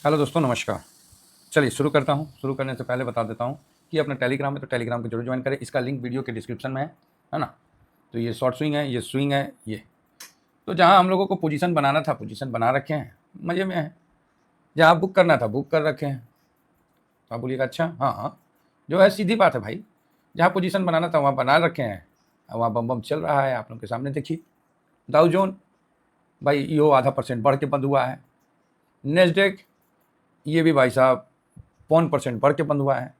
Hello दोस्तों, नमस्कार। चलिए शुरू करता हूँ। शुरू करने से पहले बता देता हूँ कि अपना टेलीग्राम है तो टेलीग्राम को जरूर ज्वाइन करें। इसका लिंक वीडियो के डिस्क्रिप्शन में है ना। तो ये शॉर्ट स्विंग है, ये स्विंग है, ये तो जहाँ हम लोगों को पोजीशन बनाना था पोजीशन बना रखे हैं, मज़े में है। जहाँ बुक करना था बुक कर रखे हैं। तो आप बोलिएगा अच्छा, हाँ हाँ, जो है सीधी बात है भाई। जहाँ पोजीशन बनाना था वहाँ बना रखे हैं, वहाँ बम बम चल रहा है। आप लोग के सामने देखिए, डाउ जोन भाई यो ½ % बढ़ के बंद हुआ है। नेस्डेक ये भी भाई साहब 0.1% बढ़ के बंद हुआ है,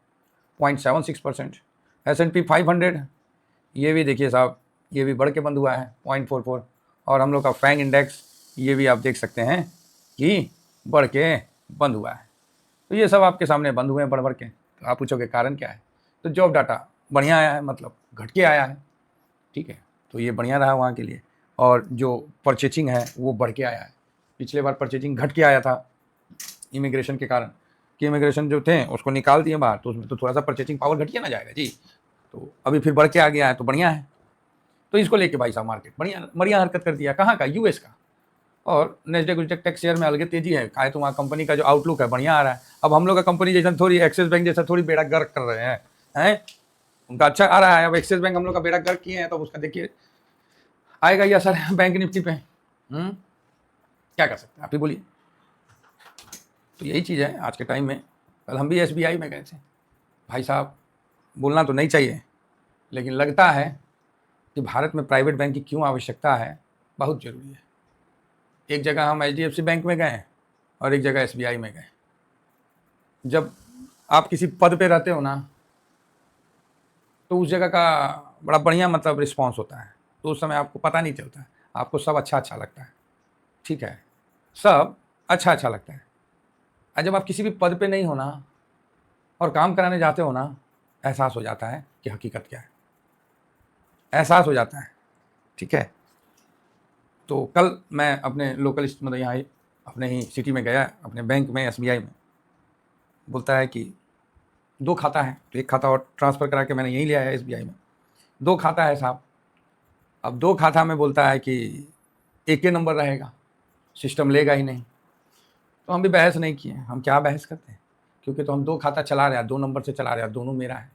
0.76%। S&P 500 ये भी देखिए साहब, ये भी बढ़ के बंद हुआ है 0.44। और हम लोग का फैंग इंडेक्स ये भी आप देख सकते हैं कि बढ़ के बंद हुआ है। तो ये सब आपके सामने बंद हुए हैं बढ़ के। तो आप पूछोगे कारण क्या है, तो जॉब डाटा बढ़िया आया है, मतलब घट के आया है, ठीक है। तो ये बढ़िया रहा वहाँ के लिए। और जो परचेजिंग है वो बढ़ के आया है। पिछले बार परचेजिंग घट के आया था इमिग्रेशन के कारण, कि इमिग्रेशन जो थे उसको निकाल दिए बाहर, तो उसमें तो थोड़ा सा परचेजिंग पावर घटिया ना जाएगा जी। तो अभी फिर बढ़ के आ गया है तो बढ़िया है। तो इसको लेके भाई साहब मार्केट बढ़िया बढ़िया हरकत कर दिया। कहाँ का? यूएस का। और नेस्डेक वेस्डेक टेक शेयर में अलग तेजी है, खाए तो वहाँ कंपनी का जो आउटलुक है बढ़िया आ रहा है। अब हम लोग का कंपनी जैसा थोड़ी एक्सिस बैंक जैसा थोड़ी बेड़ा गर्क कर रहे हैं उनका अच्छा आ रहा है। अब एक्सिस बैंक हम लोग का बेड़ा गर्क किए हैं तो उसका देखिए आएगा ही असर बैंक निफ्टी पे। क्या कर सकते हैं आप ही बोलिए। तो यही चीज़ है आज के टाइम में। कल हम भी एसबीआई में गए थे भाई साहब। बोलना तो नहीं चाहिए, लेकिन लगता है कि भारत में प्राइवेट बैंक की क्यों आवश्यकता है, बहुत ज़रूरी है। एक जगह हम एचडीएफसी बैंक में गए और एक जगह एसबीआई में गए। जब आप किसी पद पे रहते हो ना, तो उस जगह का बड़ा बढ़िया मतलब रिस्पॉन्स होता है। तो उस समय आपको पता नहीं चलता है, आपको सब अच्छा अच्छा लगता है, ठीक है, सब अच्छा अच्छा लगता है। और जब आप किसी भी पद पे नहीं हो ना और काम कराने जाते हो ना, एहसास हो जाता है कि हकीकत क्या है, एहसास हो जाता है, ठीक है। तो कल मैं अपने लोकल मतलब यहाँ ही अपने ही सिटी में गया, अपने बैंक में एसबीआई में। बोलता है कि 2 खाता है, तो एक खाता और ट्रांसफ़र करा के मैंने यहीं लिया है एसबीआई में। 2 खाता है साहब। अब 2 खाता में बोलता है कि एक ही नंबर रहेगा, सिस्टम लेगा ही नहीं। तो हम भी बहस नहीं किए, हम क्या बहस करते हैं, क्योंकि तो हम 2 खाता चला रहे हैं, 2 नंबर से चला रहे हैं, दोनों मेरा है।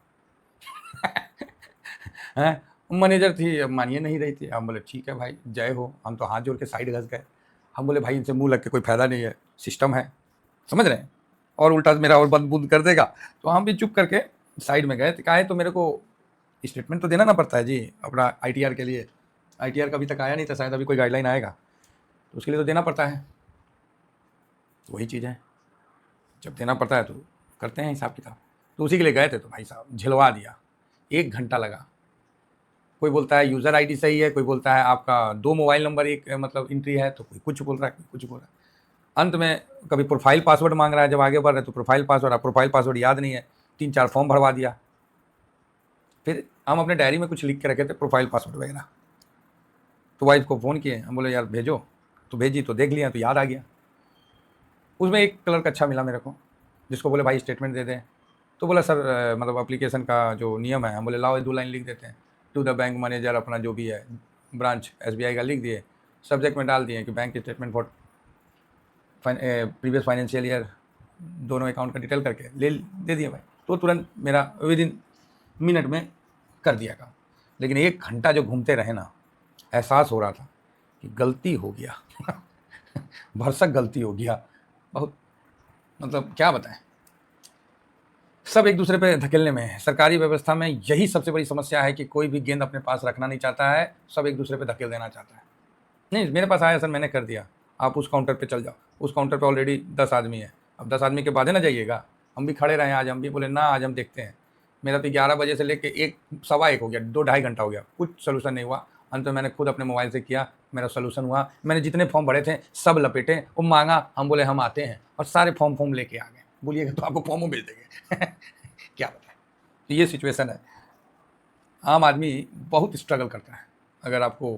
हैं? मैनेजर थी, अब मानिए नहीं रही थी। हम बोले ठीक है भाई, जय हो। हम तो हाथ जोड़ के साइड घस गए। हम बोले भाई इनसे मुंह लग के कोई फायदा नहीं है, सिस्टम है, समझ रहे हैं, और उल्टा मेरा और बंद बूंद कर देगा। तो हम भी चुप करके साइड में गए। कहा है तो मेरे को स्टेटमेंट तो देना ना पड़ता है जी अपना आईटीआर के लिए। आईटीआर का अभी तक आया नहीं था, शायद अभी कोई गाइडलाइन आएगा, तो उसके लिए तो देना पड़ता है। तो वही चीज़ है, जब देना पड़ता है तो करते हैं हिसाब किताब। तो उसी के लिए गए थे। तो भाई साहब झिलवा दिया, 1 घंटा लगा। कोई बोलता है यूज़र आईडी सही है, कोई बोलता है आपका 2 मोबाइल नंबर एक मतलब एंट्री है, तो कोई कुछ बोल रहा है, कोई कुछ बोल रहा है। अंत में कभी प्रोफाइल पासवर्ड मांग रहा है, जब आगे बढ़ रहे तो प्रोफाइल पासवर्ड याद नहीं है, 3-4 फॉर्म भरवा दिया। फिर हम अपने डायरी में कुछ लिख के रखे थे प्रोफाइल पासवर्ड वगैरह। तो वाइफ को फ़ोन किए, हम बोले यार भेजो, तो भेजी, तो देख लिया, तो याद आ गया। उसमें एक क्लर्क अच्छा मिला मेरे को, जिसको बोले भाई स्टेटमेंट दे दें। तो बोला सर मतलब एप्लीकेशन का जो नियम है। हम बोले लाओ 2 लाइन लिख देते हैं, टू द बैंक मैनेजर, अपना जो भी है ब्रांच एसबीआई का लिख दिए, सब्जेक्ट में डाल दिए कि bank statement for previous financial year, दोनों अकाउंट का डिटेल करके ले दे दिया भाई। तो तुरंत मेरा विदिन मिनट में कर दिया काम। लेकिन 1 घंटा जो घूमते रहे ना, एहसास हो रहा था कि गलती हो गया भरसक गलती हो गया बहुत, मतलब क्या बताएं। सब एक दूसरे पे धकेलने में है। सरकारी व्यवस्था में यही सबसे बड़ी समस्या है कि कोई भी गेंद अपने पास रखना नहीं चाहता है, सब एक दूसरे पे धकेल देना चाहता है। नहीं मेरे पास आया सर, मैंने कर दिया, आप उस काउंटर पे चल जाओ, उस काउंटर पे ऑलरेडी 10 आदमी है, अब 10 आदमी के बाद है ना जाइएगा। हम भी खड़े रहे आज, हम भी बोले ना आज हम देखते हैं। मेरा तो 11 बजे से लेके 1 सवा 1 हो गया, 2-2.5 घंटा हो गया, कुछ सोल्यूशन नहीं हुआ। अंत में मैंने खुद अपने मोबाइल से किया, मेरा सोल्यूशन हुआ। मैंने जितने फॉर्म भरे थे सब लपेटे, वो मांगा, हम बोले हम आते हैं, और सारे फॉर्म लेके आ गए। बोलिएगा तो आपको फॉर्मों भेज देंगे क्या बताएं। तो ये सिचुएशन है। आम आदमी बहुत स्ट्रगल करता है। अगर आपको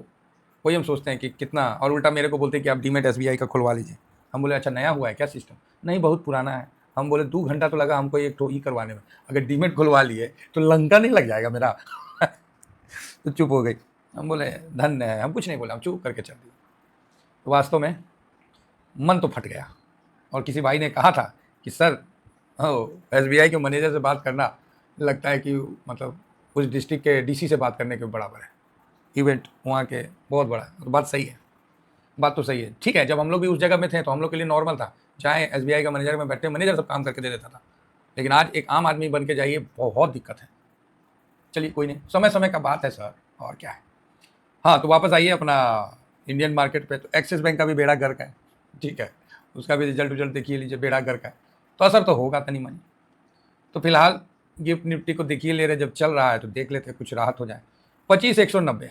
वही हम सोचते हैं कि कितना, और उल्टा मेरे को बोलते हैं कि आप डीमेट एसबीआई का खुलवा लीजिए। हम बोले अच्छा नया हुआ है क्या सिस्टम? नहीं बहुत पुराना है। हम बोले 2 घंटा तो लगा हमको एक तो ई करवाने में, अगर डीमेट खुलवा लिए तो लंका नहीं लग जाएगा मेरा तो चुप हो गई। हम बोले धन्य है, हम कुछ नहीं बोले, हम चुप करके चल दिए। तो वास्तव में मन तो फट गया, और किसी भाई ने कहा था कि सर SBI के मैनेजर से बात करना लगता है कि मतलब उस डिस्ट्रिक्ट के DC से बात करने के बराबर है, इवेंट वहाँ के बहुत बड़ा है। तो बात सही है, बात तो सही है। ठीक है, जब हम लोग भी उस जगह में थे तो हम लोग के लिए नॉर्मल था, चाहे SBI का मैनेजर में बैठे, मैनेजर सब काम करके दे देता था। लेकिन आज एक आम आदमी बन के जाइए, बहुत दिक्कत है। चलिए कोई नहीं, समय समय का बात है सर, और क्या है। हाँ, तो वापस आइए अपना इंडियन मार्केट पे। तो एक्सिस बैंक का भी बेड़ा गर्क है, ठीक है, उसका भी रिजल्ट देखिए लीजिए, बेड़ा गर्क है। तो असर तो होगा तनी मनी। तो फिलहाल गिफ्ट निफ्टी को देखिए ले रहे, जब चल रहा है तो देख लेते हैं कुछ राहत हो जाए। 25,190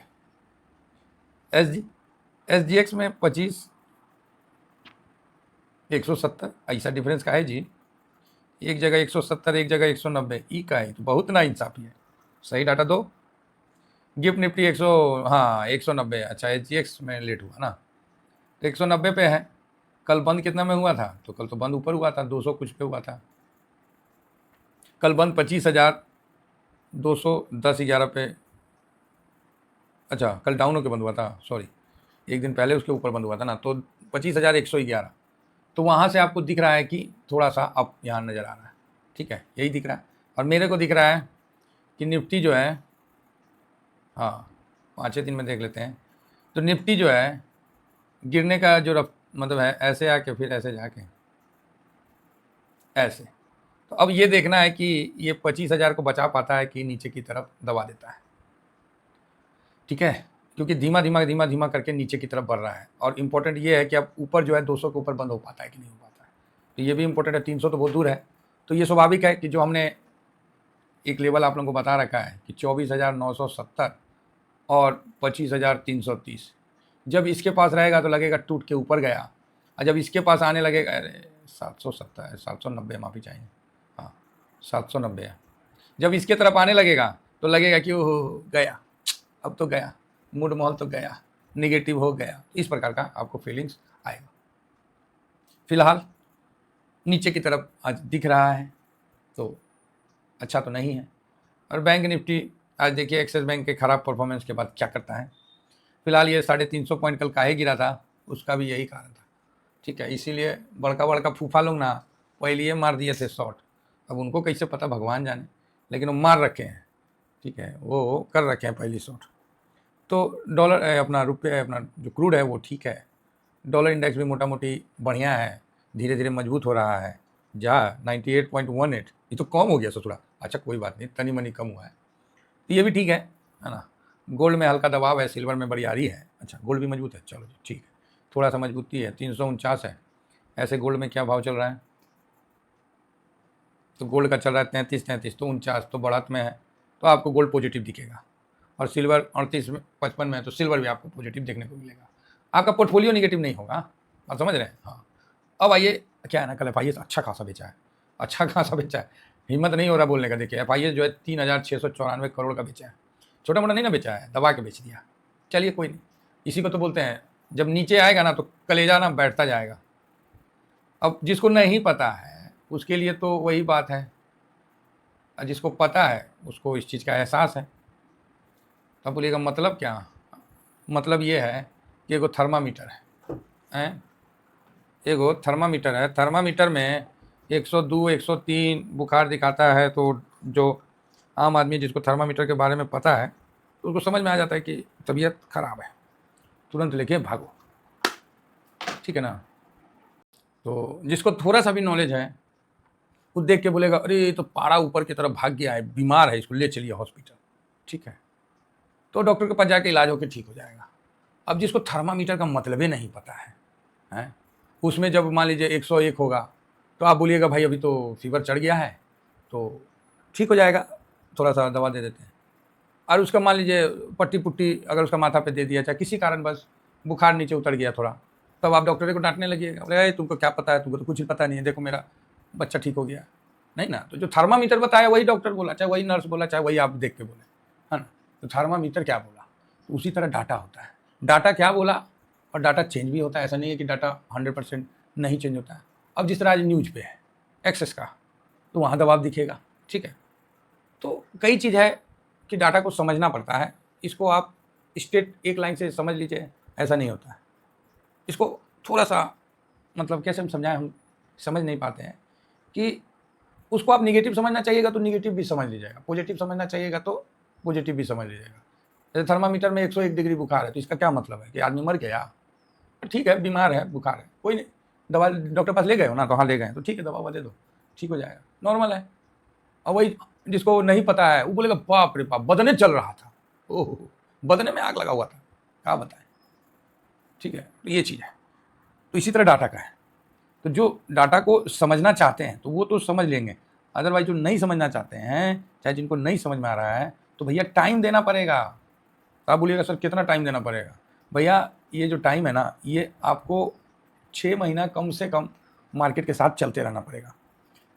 SGX में 25,170, ऐसा डिफरेंस का है जी। एक जगह 170, एक जगह 190, ई का है तो बहुत ना इंसाफी है। सही डाटा दो। Gift Nifty 190। अच्छा, SGX में लेट हुआ ना, तो 190 पे है। कल बंद कितना में हुआ था? तो कल तो बंद ऊपर हुआ था, 200 कुछ पे हुआ था। कल बंद 25,210-11 पे। अच्छा, कल डाउन होकर बंद हुआ था, सॉरी, एक दिन पहले उसके ऊपर बंद हुआ था ना, तो 25,111। तो वहाँ से आपको दिख रहा है कि थोड़ा सा अप यहाँ नज़र आ रहा है, ठीक है, यही दिख रहा है। और मेरे को दिख रहा है कि निफ्टी जो है, हाँ 5-6 दिन में देख लेते हैं, तो निफ्टी जो है गिरने का जो मतलब है, ऐसे आके फिर ऐसे जाके ऐसे। तो अब ये देखना है कि ये 25,000 को बचा पाता है कि नीचे की तरफ दबा देता है, ठीक है, क्योंकि धीमा धीमा करके नीचे की तरफ बढ़ रहा है। और इम्पोर्टेंट ये है कि अब ऊपर जो है 200 के ऊपर बंद हो पाता है कि नहीं हो पाता है, तो ये भी इम्पोर्टेंट है। 300 तो बहुत दूर है। तो ये स्वाभाविक है कि जो हमने एक लेवल आप लोगों को बता रखा है कि 24,970 और 25,330, जब इसके पास रहेगा तो लगेगा टूट के ऊपर गया, और जब इसके पास आने लगेगा, अरे 770, 790 माफ़ी चाहिए, हाँ 790 है, जब इसके तरफ आने लगेगा तो लगेगा कि वो गया, अब तो गया, मूड माहौल तो गया, निगेटिव हो गया, इस प्रकार का आपको फीलिंग्स आएगा। फिलहाल नीचे की तरफ आज दिख रहा है, तो अच्छा तो नहीं है। और बैंक निफ्टी आज देखिए एक्सिस बैंक के खराब परफॉर्मेंस के बाद क्या करता है। फिलहाल ये 350 पॉइंट कल काहे गिरा था, उसका भी यही कारण था, ठीक है, इसीलिए बड़का फूफा लोग ना पहले ये मार दिए थे शॉर्ट। अब उनको कैसे पता भगवान जाने, लेकिन वो मार रखे हैं, ठीक है, वो कर रखे हैं पहली शॉर्ट। तो डॉलर अपना रुपये, अपना जो क्रूड है वो ठीक है। डॉलर इंडेक्स भी मोटा मोटी बढ़िया है, धीरे धीरे मजबूत हो रहा है। 98.18, ये तो कम हो गया थोड़ा, अच्छा कोई बात नहीं, तनी मनी कम हुआ है, तो ये भी ठीक है ना। गोल्ड में हल्का दबाव है, सिल्वर में बरियारी है। अच्छा, गोल्ड भी मजबूत है, चलो जी ठीक है, थोड़ा सा मजबूती है, 349 है। ऐसे गोल्ड में क्या भाव चल रहा है? तो गोल्ड का चल रहा है 33, तो 49, तो बढ़त में है, तो आपको गोल्ड पॉजिटिव दिखेगा। और सिल्वर 38-55 में है, तो सिल्वर भी आपको पॉजिटिव देखने को मिलेगा, आपका पोर्टफोलियो निगेटिव नहीं होगा। आप समझ रहे हैं? हाँ। अब आइए, क्या है ना, कल FIS अच्छा खासा बेचा है, अच्छा खासा बेचा है, हिम्मत नहीं हो रहा बोलने का। देखिए FIS जो है 3,694 करोड़ का बेचा है, छोटा मोटा नहीं ना बेचा है, दबा के बेच दिया। चलिए कोई नहीं, इसी को तो बोलते हैं जब नीचे आएगा ना तो कलेजा ना बैठता जाएगा। अब जिसको नहीं पता है उसके लिए तो वही बात है, और जिसको पता है उसको इस चीज़ का एहसास है। तब बोलिएगा मतलब क्या? मतलब ये है कि एगो थर्मामीटर है, एगो थर्मामीटर है, थर्मामीटर में 102, 103 बुखार दिखाता है, तो जो आम आदमी जिसको थर्मामीटर के बारे में पता है तो उसको समझ में आ जाता है कि तबीयत खराब है, तुरंत लेके भागो, ठीक है ना। तो जिसको थोड़ा सा भी नॉलेज है वो देख के बोलेगा अरे ये तो पारा ऊपर की तरफ भाग गया है, बीमार है, इसको ले चलिए हॉस्पिटल, ठीक है, तो डॉक्टर के पास जाके इलाज होकर ठीक हो जाएगा। अब जिसको थर्मामीटर का मतलब ही नहीं पता है, उसमें जब मान लीजिए 101 होगा तो आप बोलिएगा भाई अभी तो फीवर चढ़ गया है, तो ठीक हो जाएगा, थोड़ा सा दवा दे देते हैं। और उसका मान लीजिए पट्टी पुट्टी अगर उसका माथा पे दे दिया, चाहे किसी कारण बस बुखार नीचे उतर गया थोड़ा, तब आप डॉक्टर को डांटने लगिएगा, अरे तुमको क्या पता है, तुमको तो कुछ ही पता नहीं है, देखो मेरा बच्चा ठीक हो गया। नहीं ना, तो जो थर्मामीटर बताया वही डॉक्टर बोला, चाहे वही नर्स बोला, चाहे वही आप देख के बोले, है ना। तो थर्मामीटर क्या बोला, तो उसी तरह डाटा होता है, डाटा क्या बोला, और डाटा चेंज भी होता है, ऐसा नहीं है कि डाटा 100% नहीं चेंज होता है। अब जिस तरह आज न्यूज पे है एक्सेस का, तो वहाँ दबाव दिखेगा, ठीक है। तो कई चीज़ है कि डाटा को समझना पड़ता है, इसको आप स्ट्रेट एक लाइन से समझ लीजिए, ऐसा नहीं होता है। इसको थोड़ा सा मतलब कैसे हम समझाएं, हम समझ नहीं पाते हैं कि उसको आप निगेटिव समझना चाहिएगा तो निगेटिव भी समझ लीजिएगा, पॉजिटिव समझना चाहिएगा तो पॉजिटिव भी समझ लीजिएगा। जैसे थर्मामीटर में 101 डिग्री बुखार है तो इसका क्या मतलब है कि आदमी मर गया? ठीक है, बीमार है, बुखार है, कोई नहीं, दवा डॉक्टर पास ले गए हो ना, तो हाँ ले गए तो ठीक है, दवा दे दो, ठीक हो जाएगा, नॉर्मल है। और वही जिसको नहीं पता है वो बोलेगा बाप रे बाप, बदने चल रहा था, ओह बदने में आग लगा हुआ था, क्या बताएं। ठीक है, तो ये चीज़ है। तो इसी तरह डाटा का है, तो जो डाटा को समझना चाहते हैं तो वो तो समझ लेंगे, अदरवाइज जो नहीं समझना चाहते हैं, चाहे जिनको नहीं समझ में आ रहा है, तो भैया टाइम देना पड़ेगा। तो आप बोलिएगा सर कितना टाइम देना पड़ेगा? भैया ये जो टाइम है ना, ये आपको 6 महीना कम से कम मार्केट के साथ चलते रहना पड़ेगा,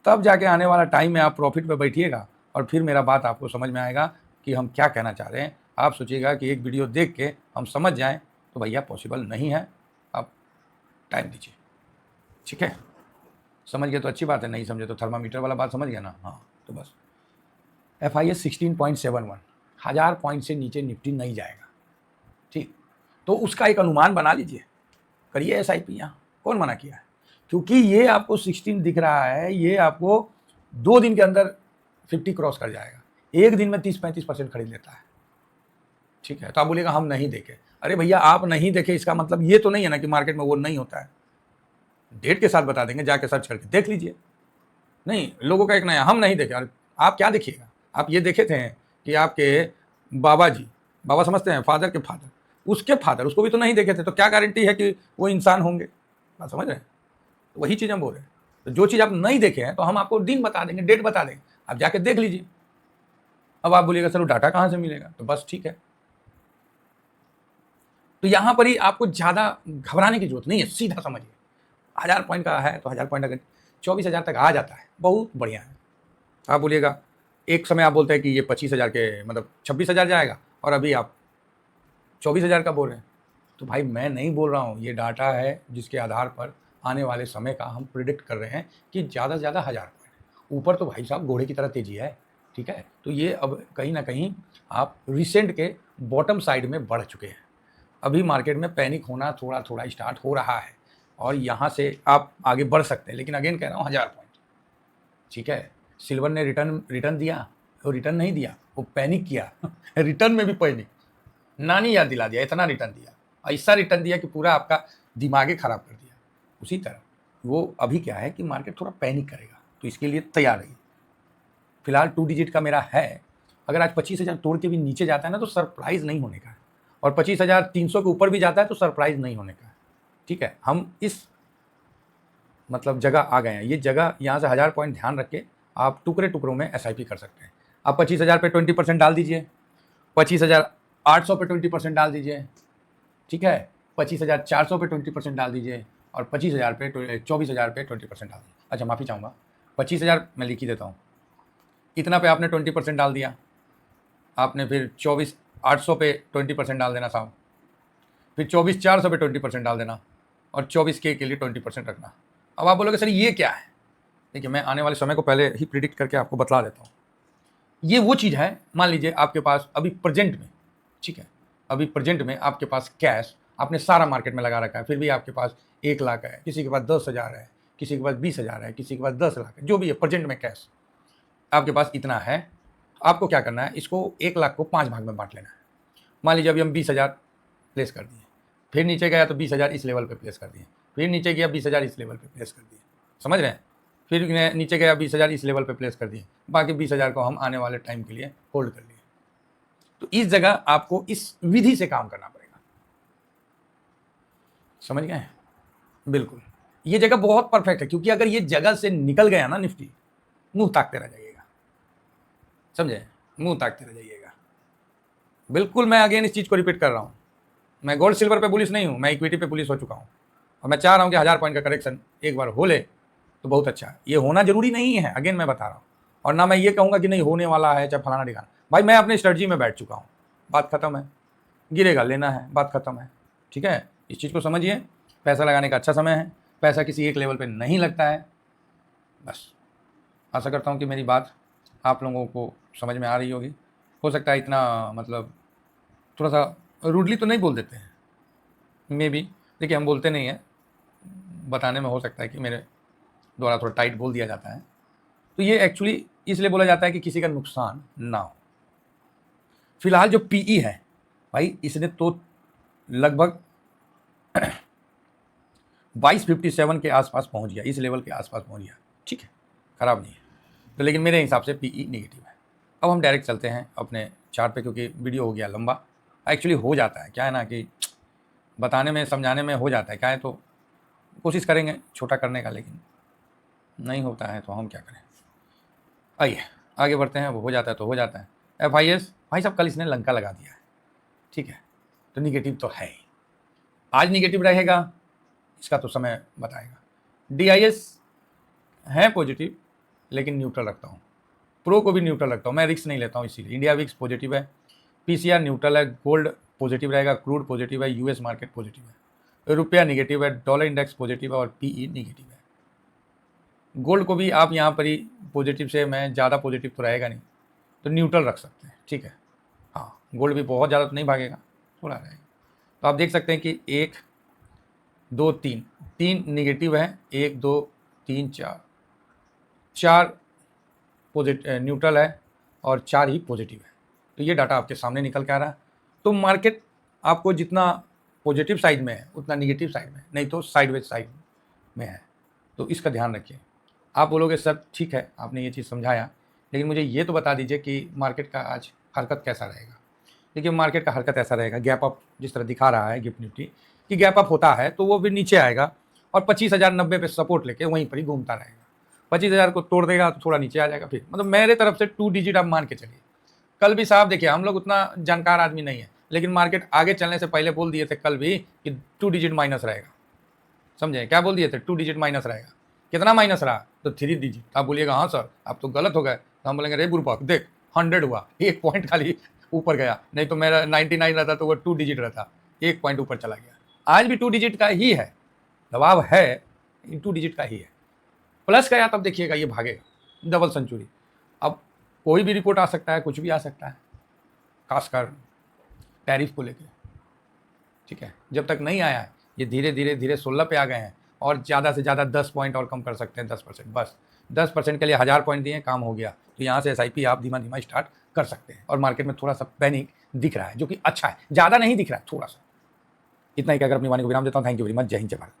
तब जाके आने वाला टाइम में आप प्रॉफिट पे बैठिएगा और फिर मेरा बात आपको समझ में आएगा कि हम क्या कहना चाह रहे हैं। आप सोचिएगा कि एक वीडियो देख के हम समझ जाएं, तो भैया पॉसिबल नहीं है, आप टाइम दीजिए। ठीक है, समझ गए तो अच्छी बात है, नहीं समझे तो थर्मामीटर वाला बात समझ गया ना। हाँ, तो बस FIS 16.71, 1000 पॉइंट से नीचे निफ्टी नहीं जाएगा। ठीक, तो उसका एक अनुमान बना लीजिए, करिए SIP। यहाँ कौन मना किया है? क्योंकि ये आपको 16 दिख रहा है, ये आपको 2 दिन के अंदर 50 क्रॉस कर जाएगा, एक दिन में 30-35% खरीद लेता है। ठीक है, तो आप बोलिएगा हम नहीं देखे। अरे भैया आप नहीं देखे इसका मतलब ये तो नहीं है ना कि मार्केट में वो नहीं होता है, डेट के साथ बता देंगे, जाके सर्च करके देख लीजिए। नहीं, लोगों का एक नया हम नहीं देखे। अरे आप क्या देखिएगा, आप ये देखे थे कि आपके बाबा जी, बाबा समझते हैं, फादर के फादर, उसके फादर, उसको भी तो नहीं देखे थे, तो क्या गारंटी है कि वो इंसान होंगे? बात समझ रहे हैं? तो वही चीज़ हम बोल रहे हैं। तो जो चीज़ आप नहीं देखे हैं तो हम आपको दिन बता देंगे, डेट बता देंगे, आप जाके देख लीजिए। अब आप बोलिएगा सर वो डाटा कहाँ से मिलेगा? तो बस ठीक है, तो यहाँ पर ही आपको ज़्यादा घबराने की जरूरत नहीं है, सीधा समझिए। 1000 पॉइंट का है तो 1000 पॉइंट अगर 24,000 तक आ जाता है, बहुत बढ़िया है। आप बोलिएगा एक समय आप बोलते हैं कि ये 25,000 के मतलब 26,000 जाएगा और अभी आप 24,000 का बोल रहे हैं। तो भाई मैं नहीं बोल रहा हूँ, ये डाटा है जिसके आधार पर आने वाले समय का हम प्रिडिक्ट कर रहे हैं कि ज़्यादा से ज़्यादा 1000 पॉइंट ऊपर, तो भाई साहब घोड़े की तरह तेजी है। ठीक है, तो ये अब कहीं ना कहीं आप रिसेंट के बॉटम साइड में बढ़ चुके हैं। अभी मार्केट में पैनिक होना थोड़ा थोड़ा स्टार्ट हो रहा है और यहाँ से आप आगे बढ़ सकते हैं, लेकिन अगेन कह रहा हूँ 1000 पॉइंट। ठीक है, सिल्वर ने रिटर्न दिया, वो रिटर्न नहीं दिया, वो पैनिक किया रिटर्न में भी पैनिक, नानी याद दिला दिया, इतना रिटर्न दिया, ऐसा रिटर्न दिया कि पूरा आपका दिमाग ही खराब कर दिया। उसी तरह वो अभी क्या है कि मार्केट थोड़ा पैनिक करेगा, तो इसके लिए तैयार रहिए। फिलहाल 2 डिजिट का मेरा है, अगर आज 25,000 तोड़ के भी नीचे जाता है ना तो सरप्राइज नहीं होने का है, और 25,300 के ऊपर भी जाता है तो सरप्राइज नहीं होने का है। ठीक है, हम इस मतलब जगह आ गए हैं, ये जगह यहाँ से 1000 पॉइंट ध्यान रख के आप टुकड़े टुकड़ों में SIP कर सकते हैं। आप 25,000 पे 20% डाल दीजिए, 25,800 पे 20% डाल दीजिए। ठीक है, 25,400 पे 20% डाल दीजिए और 24,000 पे 20% डाल दीजिए। अच्छा माफ़ी चाहूँगा, 25,000 मैं लिख ही देता हूँ, इतना पे आपने 20% डाल दिया, आपने फिर 24,800 पे 20% डाल देना साहब, फिर 24,400 पे 20% डाल देना और 24K के लिए 20% रखना। अब आप बोलोगे सर ये क्या है? देखिए मैं आने वाले समय को पहले ही प्रिडिक्ट करके आपको बतला देता हूँ। ये वो चीज़ है, मान लीजिए आपके पास अभी प्रेजेंट में, ठीक है, अभी प्रेजेंट में आपके पास कैश आपने सारा मार्केट में लगा रखा है, फिर भी आपके पास 1 लाख है, किसी के पास 10,000 है, किसी के पास 20,000 है, किसी के पास 10 लाख है, जो भी है प्रेजेंट में कैश आपके पास इतना है। आपको क्या करना है, इसको 1 लाख को 5 भाग में बांट लेना है। मान लीजिए अभी हम 20,000 प्लेस कर दिए, फिर नीचे गया तो 20,000 इस लेवल पे प्लेस कर दिए, फिर नीचे गया 20,000 इस लेवल पे प्लेस कर दिए, समझ रहे हैं, फिर नीचे गया 20,000 इस लेवल पे प्लेस कर दिए, बाकी 20,000 को हम आने वाले टाइम के लिए होल्ड कर लिए। तो इस जगह आपको इस विधि से काम करना पड़ेगा, समझ गए? बिल्कुल, ये जगह बहुत परफेक्ट है, क्योंकि अगर ये जगह से निकल गया ना निफ्टी, मुंह ताकते रह जाइएगा, समझे, मुंह ताकते रह जाइएगा। बिल्कुल, मैं अगेन इस चीज़ को रिपीट कर रहा हूँ, मैं गोल्ड सिल्वर पे पुलिस नहीं हूँ, मैं इक्विटी पे पुलिस हो चुका हूँ और मैं चाह रहा हूँ कि 1000 पॉइंट का करेक्शन एक बार हो ले तो बहुत अच्छा है। ये होना जरूरी नहीं है, अगेन मैं बता रहा हूँ, और ना मैं ये कहूँगा कि नहीं होने वाला है चाहे फलाना ठिकाना। भाई मैं अपनी स्ट्रेटजी में बैठ चुका हूँ, बात खत्म है, गिरेगा लेना है, बात खत्म है। ठीक है, इस चीज़ को समझिए, पैसा लगाने का अच्छा समय है, पैसा किसी एक लेवल पर नहीं लगता है। बस आशा करता हूँ कि मेरी बात आप लोगों को समझ में आ रही होगी। हो सकता है इतना मतलब थोड़ा सा रूडली तो नहीं बोल देते हैं, मे बी, देखिए हम बोलते नहीं हैं, बताने में हो सकता है कि मेरे द्वारा थोड़ा टाइट बोल दिया जाता है। तो ये एक्चुअली इसलिए बोला जाता है कि किसी का नुकसान ना हो। फिलहाल जो पीई है भाई, इसने तो लगभग 2257 के आसपास पहुंच गया, इस लेवल के आसपास पहुंच गया। ठीक है, खराब नहीं है। तो लेकिन मेरे हिसाब से पीई नेगेटिव है। अब हम डायरेक्ट चलते हैं अपने चार्ट पे, क्योंकि वीडियो हो गया लंबा। एक्चुअली हो जाता है, क्या है ना कि बताने में समझाने में हो जाता है, क्या है तो कोशिश करेंगे छोटा करने का, लेकिन नहीं होता है तो हम क्या करें। आइए आगे बढ़ते हैं। वो हो जाता है तो हो जाता है। FIS भाई साहब, कल इसने लंका लगा दिया है। ठीक है, तो निगेटिव तो है ही, आज निगेटिव रहेगा, इसका तो समय बताएगा। DIS है पॉजिटिव, लेकिन न्यूट्रल रखता हूँ। प्रो को भी न्यूट्रल रखता हूँ, मैं रिस्क नहीं लेता हूँ इसीलिए। इंडिया विक्स पॉजिटिव है, PCR न्यूट्रल है, गोल्ड पॉजिटिव रहेगा, क्रूड पॉजिटिव है, US मार्केट पॉजिटिव है, रुपया निगेटिव है, डॉलर इंडेक्स पॉजिटिव है और PE निगेटिव है। गोल्ड को भी आप यहाँ पर ही पॉजिटिव से, मैं ज़्यादा पॉजिटिव तो रहेगा नहीं, तो न्यूट्रल रख सकते हैं। ठीक है, हाँ, गोल्ड भी बहुत ज़्यादा तो नहीं भागेगा, थोड़ा रहेगा। तो आप देख सकते हैं कि 1 2 3 3 निगेटिव है, 1 2 3 4 पॉजिटिव न्यूट्रल है और 4 ही पॉजिटिव है। तो ये डाटा आपके सामने निकल के आ रहा है। तो मार्केट आपको जितना पॉजिटिव साइड में है उतना निगेटिव साइड में, नहीं तो साइडवेज साइड में है। तो इसका ध्यान रखिए। आप बोलोगे सर ठीक है, आपने ये चीज़ समझाया, लेकिन मुझे ये तो बता दीजिए कि मार्केट का आज हरकत कैसा रहेगा। देखिए, मार्केट का हरकत ऐसा रहेगा, गैप अप जिस तरह दिखा रहा है गिफ्ट निफ्टी कि गैप अप होता है तो वो भी नीचे आएगा और 25,090 पे सपोर्ट लेके वहीं पर ही घूमता रहेगा। 25,000 को तोड़ देगा तो थोड़ा नीचे आ जाएगा, फिर मतलब मेरे तरफ से 2 डिजिट आप मान के चलिए। कल भी साहब देखिए, हम लोग उतना जानकार आदमी नहीं है, लेकिन मार्केट आगे चलने से पहले बोल दिए थे कल भी कि 2 डिजिट माइनस रहेगा। समझे, क्या बोल दिए थे? 2 डिजिट माइनस रहेगा। कितना माइनस रहा? तो 3 डिजिट। आप बोलिएगा हाँ सर आप तो गलत हो गए, तो हम बोलेंगे रे बुरबक देख 100 हुआ, 1 पॉइंट खाली ऊपर गया, नहीं तो मेरा 99 रहता तो वो 2 डिजिट रहता, 1 पॉइंट ऊपर चला गया। आज भी 2 डिजिट का ही है, दबाव है, 2 डिजिट का ही है। प्लस गया तब देखिएगा ये भागेगा, डबल सेंचुरी। अब कोई भी रिपोर्ट आ सकता है, कुछ भी आ सकता है, खासकर टैरिफ को लेकर। ठीक है, जब तक नहीं आया है, ये धीरे धीरे धीरे 16 पे आ गए हैं और ज़्यादा से ज़्यादा 10 पॉइंट और कम कर सकते हैं, 10%, बस 10% के लिए 1000 पॉइंट दिए, काम हो गया। तो यहाँ से SIP आप धीमा धीमा स्टार्ट कर सकते हैं। और मार्केट में थोड़ा सा पैनिक दिख रहा है, जो कि अच्छा है, ज़्यादा नहीं दिख रहा है, थोड़ा सा। इतना ही कहकर अपनी वाणी को विराम देता हूँ। Thank you very much. जय हिंद, जय भारत।